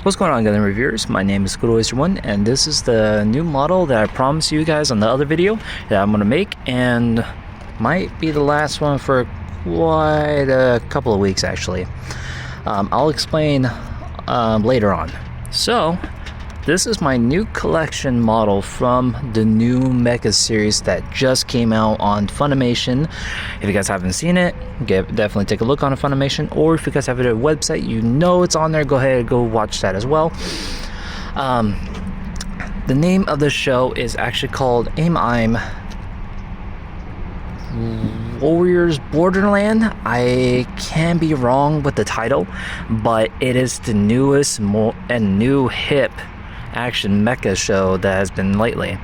What's going on, Gun Reviewers? My name is GoodOyster1, and this is the new model that I promised you guys on the other video that I'm going to make, and might be the last one for quite a couple of weeks actually. I'll explain later on. So this is my new collection model from the new Mecha series that just came out on Funimation. If you guys haven't seen it, definitely take a look on Funimation, or if you guys have it at a website, you know it's on there, go ahead and go watch that as well. The name of the show is actually called AMAIM Warriors Borderland. I can be wrong with the title, but it is the newest and new hip action mecha show that has been lately.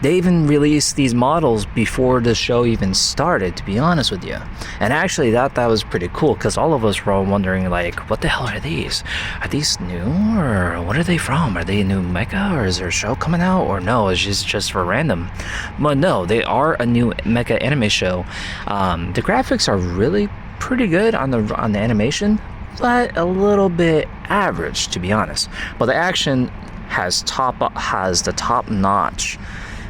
They even released these models before the show even started, to be honest with you. And actually that was pretty cool, because all of us were all wondering, like, what the hell are these? Are these new, or what are they from? Are they a new mecha, or is there a show coming out? Or no, it's just for random. But no, they are a new mecha anime show. The graphics are really pretty good on the animation, but a little bit average, to be honest. But the action has the top notch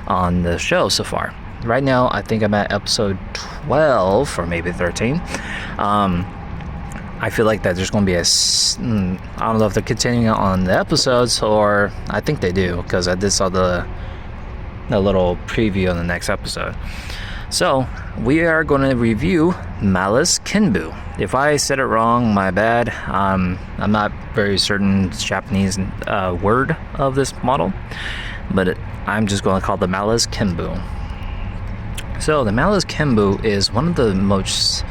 on the show so far. Right now I think I'm at episode 12 or maybe 13. I feel like that there's going to be I don't know if they're continuing on the episodes, or I think they do, because I did saw the little preview on the next episode. So we are going to review MAILES Kenbu. If I said it wrong, my bad. I'm not very certain Japanese word of this model, but I'm just going to call the MAILES Kenbu. So the MAILES Kenbu is one of the most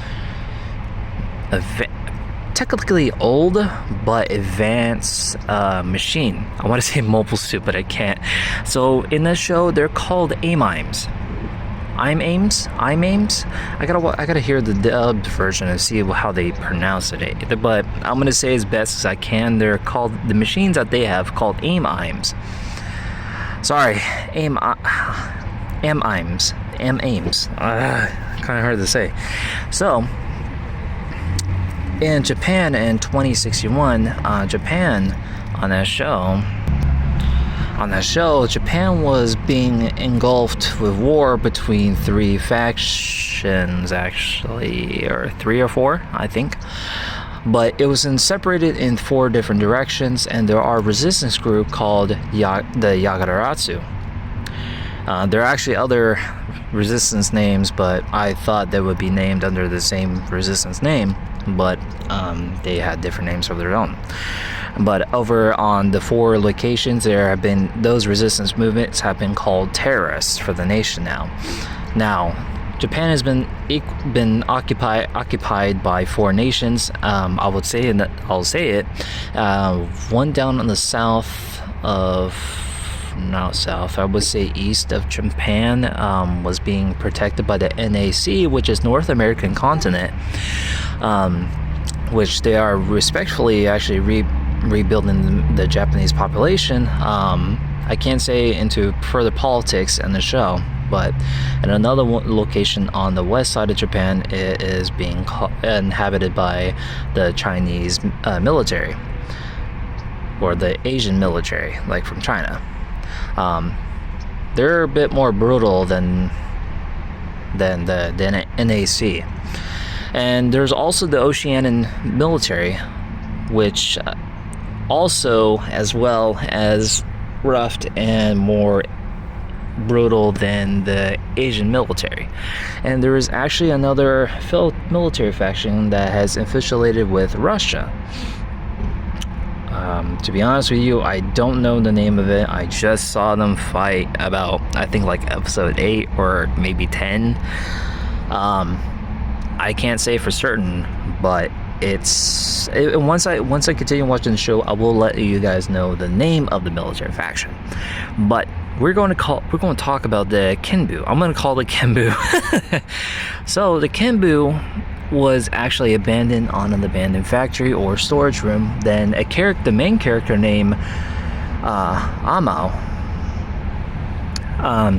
technically old but advanced machine. I want to say mobile suit, but I can't. So in this show, they're called AMAIMs. AMAIMs. I gotta hear the dubbed version and see how they pronounce it. But I'm gonna say as best as I can. They're called, the machines that they have called AMAIMs. Sorry, AMAIMs. Kind of hard to say. So in Japan in 2061, Japan Japan was being engulfed with war between three factions, actually, or three or four, I think. But it was separated in four different directions, and there are resistance group called the Yagaratsu. There are actually other resistance names, but I thought they would be named under the same resistance name, but they had different names of their own. But over on the four locations, there have been, those resistance movements have been called terrorists for the nation now. Now, Japan has been occupied by four nations. I'll say it. One down on the I would say east of Japan, was being protected by the NAC, which is North American continent, which they are respectfully actually rebuilding the Japanese population. I can't say into further politics in the show, but in another location on the west side of Japan, it is being inhabited by the Chinese military, or the Asian military, like from China. They're a bit more brutal than the NAC. And there's also the Oceanian military, which also, as well as rough and more brutal than the Asian military. And there is actually another military faction that has affiliated with Russia. To be honest with you, I don't know the name of it. I just saw them fight about, I think, like episode 8 or maybe 10. I can't say for certain, but once I continue watching the show, I will let you guys know the name of the military faction. But we're going to talk about the Kenbu. I'm going to call it Kenbu. So the Kenbu was actually abandoned on an abandoned factory or storage room. Then the main character named Amao.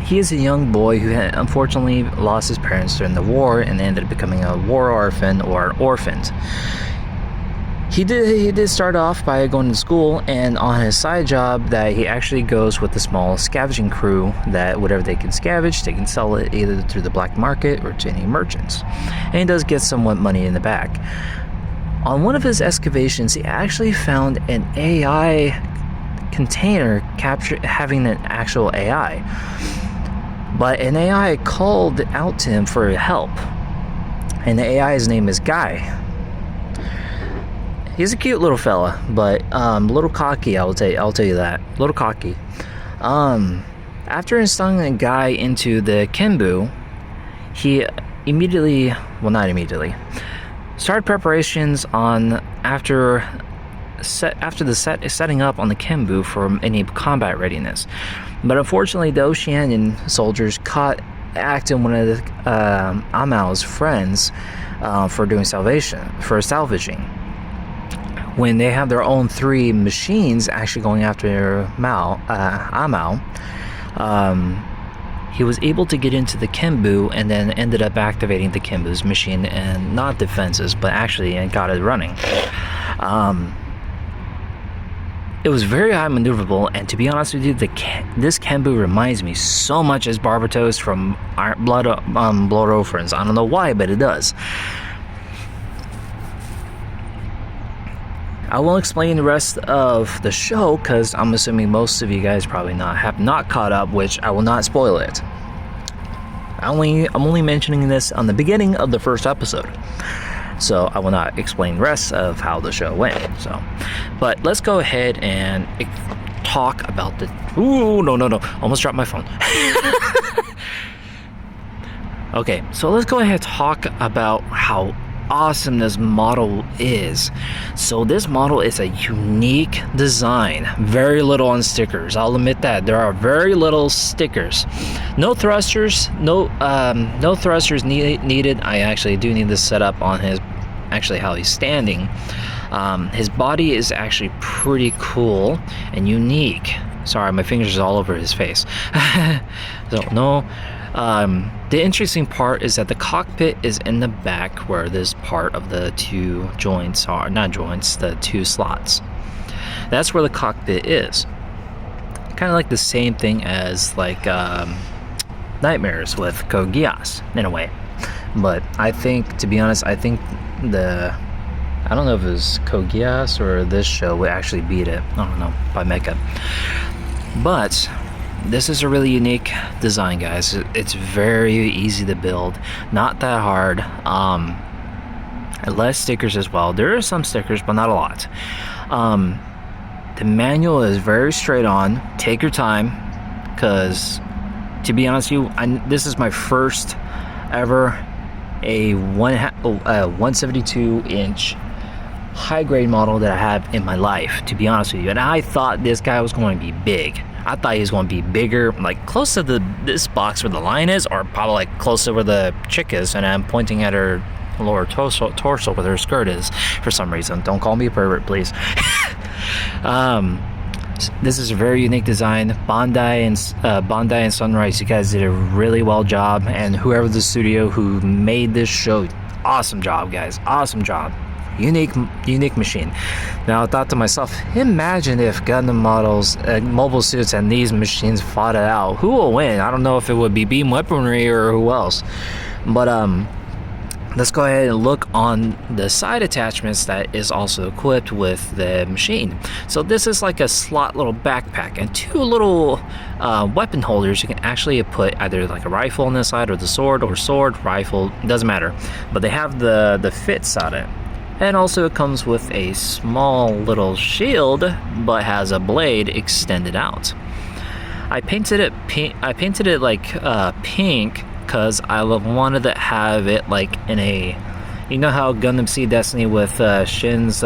He is a young boy who had unfortunately lost his parents during the war and ended up becoming a war orphan or an orphan. He did start off by going to school, and on his side job that he actually goes with a small scavenging crew that whatever they can scavenge, they can sell it either through the black market or to any merchants. And he does get somewhat money in the back. On one of his excavations, he actually found an AI container having an actual AI. But an AI called out to him for help. And the AI's name is Guy. He's a cute little fella, but a little cocky, I'll tell you that. A little cocky. After installing a Guy into the Kenbu, he started preparations on after setting up on the Kenbu for any combat readiness. But unfortunately, the Oceanian soldiers caught acting one of the AMAIL's friends for salvaging. When they have their own 3 machines actually going after AMAIL, he was able to get into the Kenbu and then ended up activating the Kenbu's machine, and not defenses, but actually got it running. It was very high maneuverable, and to be honest with you, this Kenbu reminds me so much as Barbatos from Blood Orphans. I don't know why, but it does. I won't explain the rest of the show because I'm assuming most of you guys probably have not caught up, which I will not spoil it. I'm only mentioning this on the beginning of the first episode, so I will not explain the rest of how the show went. But let's go ahead and talk about the. Ooh, no! Almost dropped my phone. Okay, so let's go ahead and talk about how awesome this model is. So this model is a unique design. Very little on stickers, I'll admit that. There are very little stickers. No thrusters, no thrusters needed. I actually do need to set up on how he's standing. His body is actually pretty cool and unique. Sorry, my fingers are all over his face. So no. The interesting part is that the cockpit is in the back where this part of the 2 joints are, not joints, the 2 slots. That's where the cockpit is. Kind of like the same thing as like Nightmares with Code Geass in a way. But I think, to be honest, I don't know if it was Code Geass or this show would actually beat it. I don't know, by Mecha. But this is a really unique design, guys. It's very easy to build, not that hard. Less stickers as well. There are some stickers, but not a lot. The manual is very straight on. Take your time, because to be honest with you, this is my first ever a 172-inch high-grade model that I have in my life, to be honest with you. And I thought this guy was going to be big. I thought he was going to be bigger, like close to this box where the lion is, or probably like close to where the chick is, and I'm pointing at her lower torso where her skirt is for some reason. Don't call me a pervert, please. This is a very unique design. Bandai and Sunrise, you guys did a really well job, and whoever the studio who made this show, awesome job, guys. Awesome job. Unique machine. Now I thought to myself, imagine if Gundam models, mobile suits, and these machines fought it out. Who will win? I don't know if it would be beam weaponry or who else. But let's go ahead and look on the side attachments that is also equipped with the machine. So this is like a slot little backpack and 2 little weapon holders. You can actually put either like a rifle on this side, or the sword, rifle, doesn't matter. But they have the fits on it. And also it comes with a small little shield, but has a blade extended out. I painted it pink. Pink because I wanted to have it like in a, you know how Gundam Seed Destiny with Shin's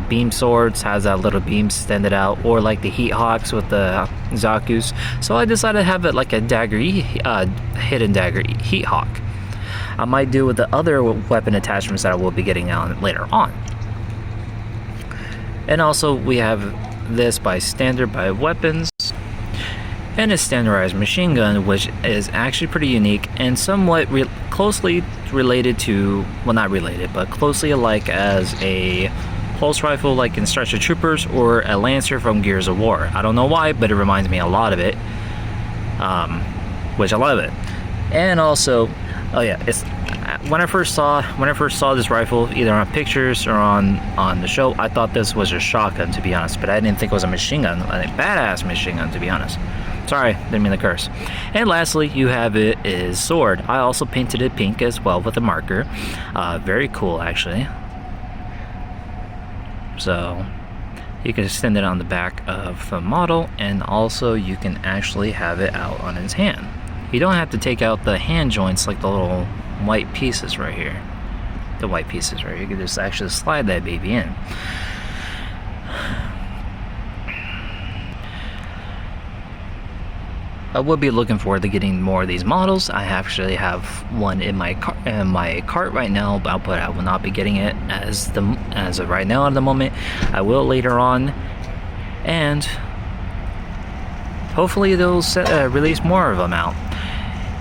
beam swords has that little beam extended out, or like the Heat Hawks with the Zaku's. So I decided to have it like a hidden dagger Heat Hawk. I might do with the other weapon attachments that I will be getting on later on. And also we have this by weapons, and a standardized machine gun, which is actually pretty unique and somewhat closely related to, well, not related, but closely alike as a pulse rifle like in Starship Troopers or a Lancer from Gears of War. I don't know why, but it reminds me a lot of it, which I love it. And also, oh yeah, it's when I first saw this rifle, either on pictures or on the show, I thought this was a shotgun, to be honest, but I didn't think it was a machine gun, a badass machine gun, to be honest. Sorry, didn't mean to curse. And lastly, you have it is sword. I also painted it pink as well with a marker. Very cool, actually. So you can extend it on the back of the model, and also you can actually have it out on his hand. You don't have to take out the hand joints like the little white pieces right here. The white pieces right here. You can just actually slide that baby in. I will be looking forward to getting more of these models. I actually have one in my cart right now, but I will not be getting it as of right now at the moment. I will later on, and hopefully they'll release more of them out.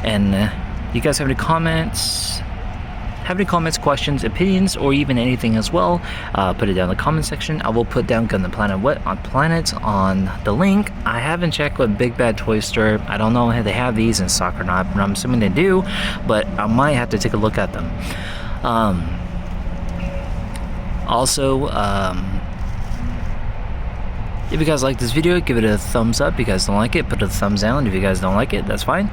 And you guys have any comments? Questions, opinions, or even anything as well, put it down in the comment section. I will put down Gundam Planet Planets on the link. I haven't checked with Big Bad Toy Store. I don't know if they have these in stock or not, but I'm assuming they do, but I might have to take a look at them. Also, if you guys like this video, give it a thumbs up. If you guys don't like it, put a thumbs down. If you guys don't like it, that's fine.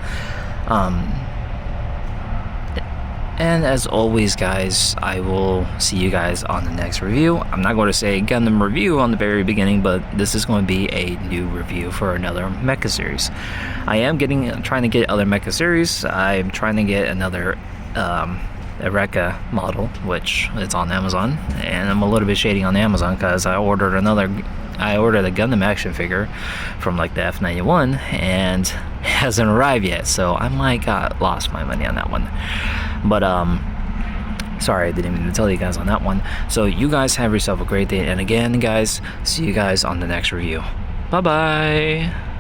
And as always, guys, I will see you guys on the next review. I'm not going to say Gundam review on the very beginning, but this is going to be a new review for another mecha series. I am trying to get other mecha series. I'm trying to get another Eureka model, which is on Amazon, and I'm a little bit shady on Amazon because I ordered a Gundam action figure from like the F91, and it hasn't arrived yet, so I might got lost my money on that one. But sorry, I didn't mean to tell you guys on that one. So you guys have yourself a great day, and again, guys, see you guys on the next review. Bye bye.